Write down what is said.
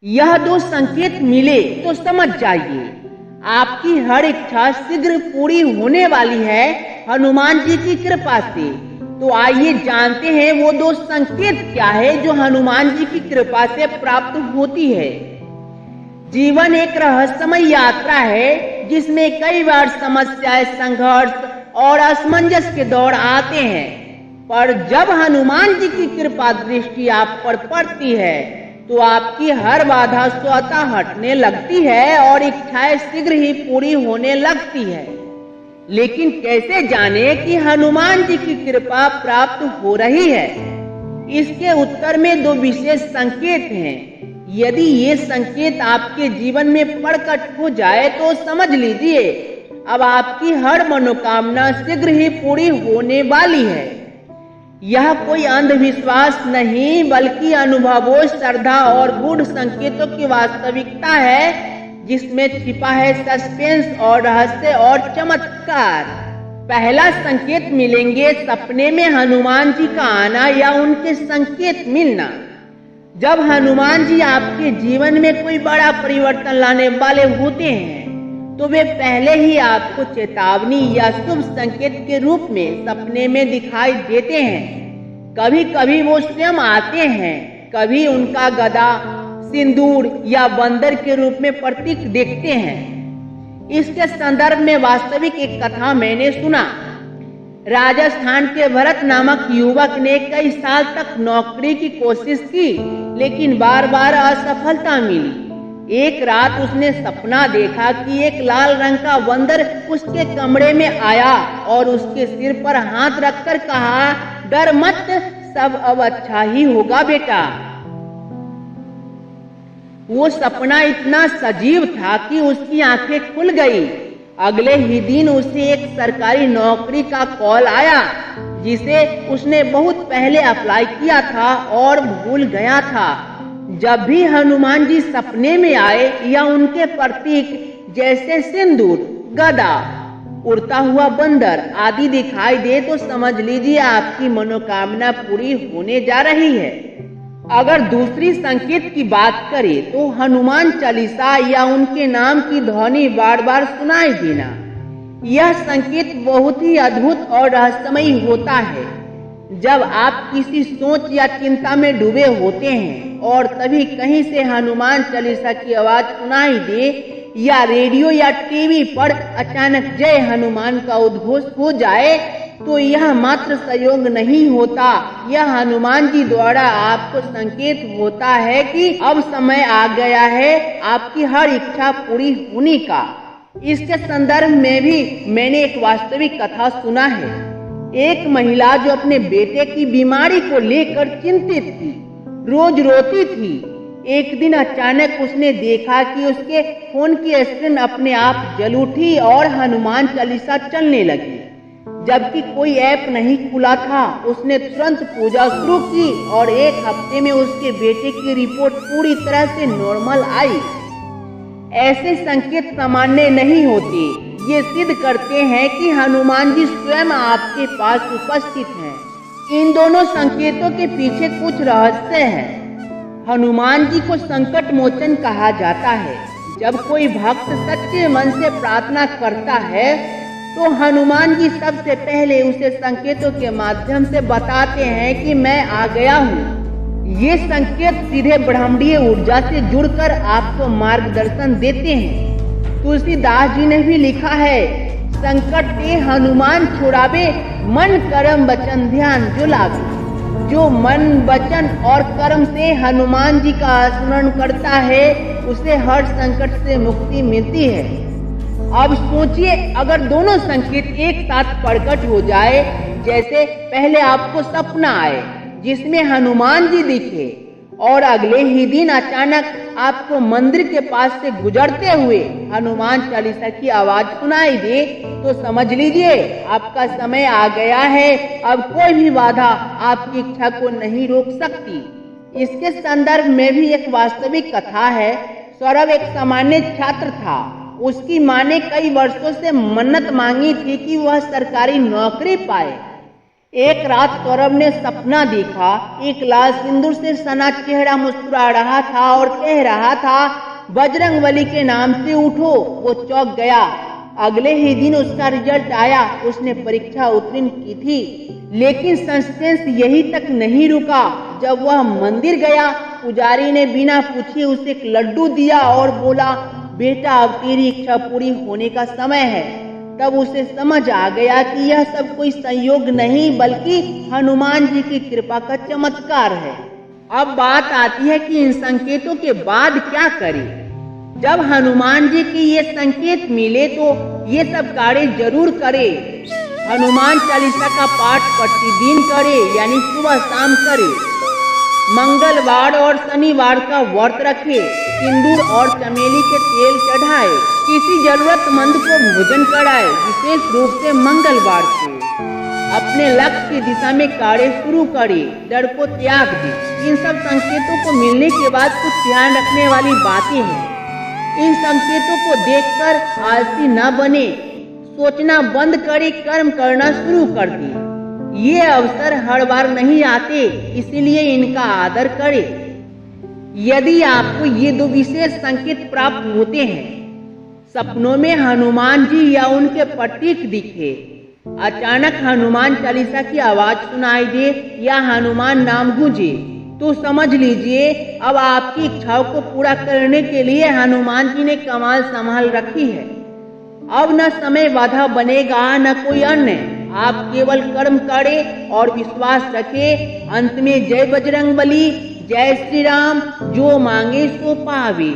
यह दो संकेत मिले तो समझ जाइए आपकी हर इच्छा शीघ्र पूरी होने वाली है हनुमान जी की कृपा से। तो आइए जानते हैं वो दो संकेत क्या है जो हनुमान जी की कृपा से प्राप्त होती है। जीवन एक रहस्यमय यात्रा है जिसमें कई बार समस्याएं, संघर्ष और असमंजस के दौर आते हैं, पर जब हनुमान जी की कृपा दृष्टि आप पर पड़ती है तो आपकी हर बाधा स्वतः हटने लगती है और इच्छाएं शीघ्र ही पूरी होने लगती है। लेकिन कैसे जाने कि हनुमान जी की कृपा प्राप्त हो रही है? इसके उत्तर में दो विशेष संकेत हैं। यदि ये संकेत आपके जीवन में प्रकट हो जाए तो समझ लीजिए अब आपकी हर मनोकामना शीघ्र ही पूरी होने वाली है। यह कोई अंधविश्वास नहीं बल्कि अनुभवों, श्रद्धा और गूढ़ संकेतों की वास्तविकता है जिसमें छिपा है सस्पेंस और रहस्य और चमत्कार। पहला संकेत मिलेंगे सपने में हनुमान जी का आना या उनके संकेत मिलना। जब हनुमान जी आपके जीवन में कोई बड़ा परिवर्तन लाने वाले होते हैं तो वे पहले ही आपको चेतावनी या शुभ संकेत के रूप में सपने में दिखाई देते हैं। कभी कभी वो स्वयं आते हैं, कभी उनका गदा, सिंदूर या बंदर के रूप में प्रतीक देखते हैं। इसके संदर्भ में वास्तविक एक कथा मैंने सुना। राजस्थान के भरत नामक युवक ने कई साल तक नौकरी की कोशिश की लेकिन बार बार असफलता मिली। एक रात उसने सपना देखा कि एक लाल रंग का बंदर उसके कमरे में आया और उसके सिर पर हाथ रखकर कहा, डर मत, सब अब अच्छा ही होगा बेटा। वो सपना इतना सजीव था कि उसकी आंखें खुल गई। अगले ही दिन उसे एक सरकारी नौकरी का कॉल आया जिसे उसने बहुत पहले अप्लाई किया था और भूल गया था। जब भी हनुमान जी सपने में आए या उनके प्रतीक जैसे सिंदूर, गदा, उड़ता हुआ बंदर आदि दिखाई दे तो समझ लीजिए आपकी मनोकामना पूरी होने जा रही है। अगर दूसरी संकेत की बात करें तो हनुमान चालीसा या उनके नाम की ध्वनि बार बार सुनाई देना। यह संकेत बहुत ही अद्भुत और रहस्यमयी होता है। जब आप किसी सोच या चिंता में डूबे होते हैं और तभी कहीं से हनुमान चालीसा की आवाज सुनाई दे या रेडियो या टीवी पर अचानक जय हनुमान का उद्घोष हो जाए तो यह मात्र संयोग नहीं होता, यह हनुमान जी द्वारा आपको संकेत होता है कि अब समय आ गया है आपकी हर इच्छा पूरी होने का। इसके संदर्भ में भी मैंने एक वास्तविक कथा सुना है। एक महिला जो अपने बेटे की बीमारी को लेकर चिंतित थी, रोज रोती थी। एक दिन अचानक उसने देखा कि उसके फोन की स्क्रीन अपने आप जल उठी और हनुमान चालीसा चलने लगी। जबकि कोई ऐप नहीं खुला था, उसने तुरंत पूजा शुरू की और एक हफ्ते में उसके बेटे की रिपोर्ट पूरी तरह से नॉर्मल आई। ऐसे संकेत सामान्य नहीं होते, ये सिद्ध करते हैं कि हनुमान जी स्वयं आपके पास उपस्थित हैं। इन दोनों संकेतों के पीछे कुछ रहस्य है। हनुमान जी को संकट मोचन कहा जाता है। जब कोई भक्त सच्चे मन से प्रार्थना करता है तो हनुमान जी सबसे पहले उसे संकेतों के माध्यम से बताते हैं कि मैं आ गया हूँ। ये संकेत सीधे ब्रह्मांडीय ऊर्जा से जुड़कर आपको मार्गदर्शन देते हैं। तुलसीदास जी ने भी लिखा है, संकट ते हनुमान छुड़ावे, मन कर्म वचन ध्यान जो लावे। जो मन, वचन और कर्म से हनुमान जी का स्मरण करता है उसे हर संकट से मुक्ति मिलती है। अब सोचिए अगर दोनों संकेत एक साथ प्रकट हो जाए, जैसे पहले आपको सपना आए जिसमें हनुमान जी दिखे और अगले ही दिन अचानक आपको मंदिर के पास से गुजरते हुए हनुमान चालीसा की आवाज सुनाई दे तो समझ लीजिए आपका समय आ गया है। अब कोई भी बाधा आपकी इच्छा को नहीं रोक सकती। इसके संदर्भ में भी एक वास्तविक कथा है। सौरभ एक सामान्य छात्र था। उसकी माँ ने कई वर्षों से मन्नत मांगी थी कि वह सरकारी नौकरी पाए। एक रात कौरव ने सपना देखा। एक लाल सिंदूर से सना चेहरा मुस्कुरा रहा था और कह रहा था, बजरंगबली के नाम से उठो। वो चौंक गया। अगले ही दिन उसका रिजल्ट आया। उसने परीक्षा उत्तीर्ण की थी, लेकिन सस्पेंस यही तक नहीं रुका। जब वह मंदिर गया, पुजारी ने बिना पूछे उसे एक लड्डू दिया और बोला, बेटा अब तेरी इच्छा पूरी होने का समय है। तब उसे समझ आ गया कि यह सब कोई संयोग नहीं बल्कि हनुमान जी की कृपा का चमत्कार है। अब बात आती है कि इन संकेतों के बाद क्या करें। जब हनुमान जी की ये संकेत मिले तो ये सब कार्य जरूर करे। हनुमान चालीसा का पाठ प्रतिदिन करे, यानी सुबह शाम करे। मंगलवार और शनिवार का व्रत रखे। सिंदूर और चमेली के तेल चढ़ाए। किसी जरूरतमंद को भोजन कराए, विशेष रूप से मंगलवार को। अपने लक्ष्य की दिशा में कार्य शुरू करे, डर को त्याग दे। इन सब संकेतों को मिलने के बाद कुछ ध्यान रखने वाली बातें हैं। इन संकेतों को देखकर आलसी न बने, सोचना बंद करे, कर्म करना शुरू कर दे। ये अवसर हर बार नहीं आते, इसीलिए इनका आदर करें। यदि आपको ये दो विशेष संकेत प्राप्त होते हैं, सपनों में हनुमान जी या उनके प्रतीक दिखे, अचानक हनुमान चालीसा की आवाज सुनाई दे या हनुमान नाम गूंजे, तो समझ लीजिए अब आपकी इच्छाओं को पूरा करने के लिए हनुमान जी ने कमाल संभाल रखी है। अब न समय बाधा बनेगा न कोई अन्य। आप केवल कर्म करें और विश्वास रखें। अंत में जय बजरंगबली, जय श्री राम, जो मांगे सो पावे।